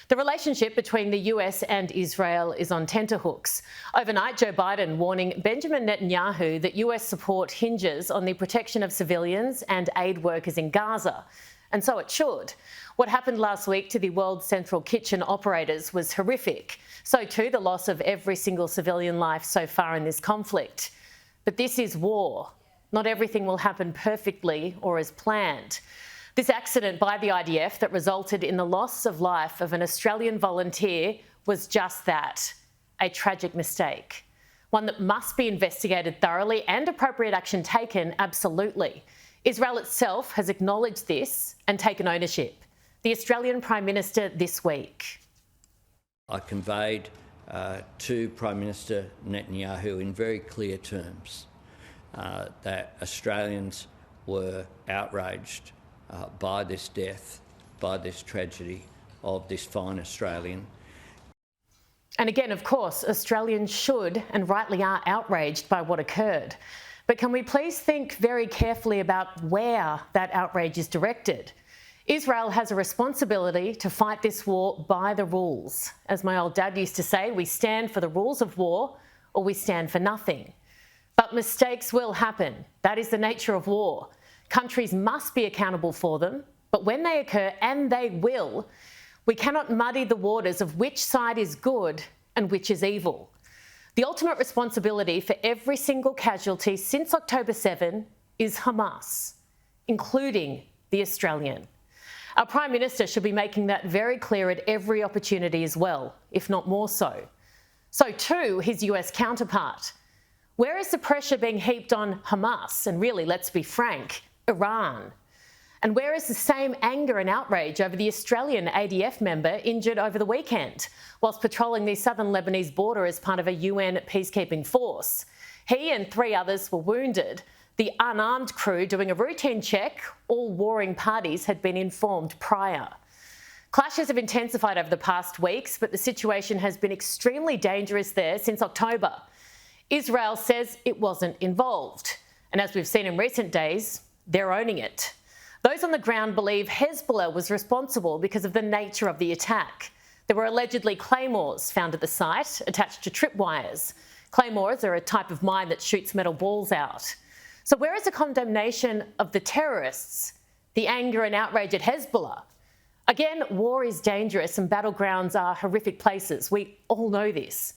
The relationship between the US and Israel is on tenterhooks. Overnight, Joe Biden warning Benjamin Netanyahu that US support hinges on the protection of civilians and aid workers in Gaza. And so it should. What happened last week to the World Central Kitchen operators was horrific. So too the loss of every single civilian life so far in this conflict. But this is war. Not everything will happen perfectly or as planned. This accident by the IDF that resulted in the loss of life of an Australian volunteer was just that, a tragic mistake. One that must be investigated thoroughly and appropriate action taken, absolutely. Israel itself has acknowledged this and taken ownership. The Australian Prime Minister this week. I conveyed to Prime Minister Netanyahu in very clear terms that Australians were outraged by this death, by this tragedy of this fine Australian. And again, of course, Australians should and rightly are outraged by what occurred. But can we please think very carefully about where that outrage is directed? Israel has a responsibility to fight this war by the rules. As my old dad used to say, we stand for the rules of war or we stand for nothing. But mistakes will happen. That is the nature of war. Countries must be accountable for them, but when they occur, and they will, we cannot muddy the waters of which side is good and which is evil. The ultimate responsibility for every single casualty since October 7 is Hamas, including the Australian. Our Prime Minister should be making that very clear at every opportunity as well, if not more so. So too his US counterpart. Where is the pressure being heaped on Hamas and really, let's be frank, Iran? And where is the same anger and outrage over the Australian ADF member injured over the weekend whilst patrolling the southern Lebanese border as part of a UN peacekeeping force? He and 3 others were wounded. The unarmed crew doing a routine check, all warring parties had been informed prior. Clashes have intensified over the past weeks, but the situation has been extremely dangerous there since October. Israel says it wasn't involved. And as we've seen in recent days, they're owning it. Those on the ground believe Hezbollah was responsible because of the nature of the attack. There were allegedly claymores found at the site, attached to tripwires. Claymores are a type of mine that shoots metal balls out. So where is the condemnation of the terrorists? The anger and outrage at Hezbollah? Again, war is dangerous and battlegrounds are horrific places. We all know this.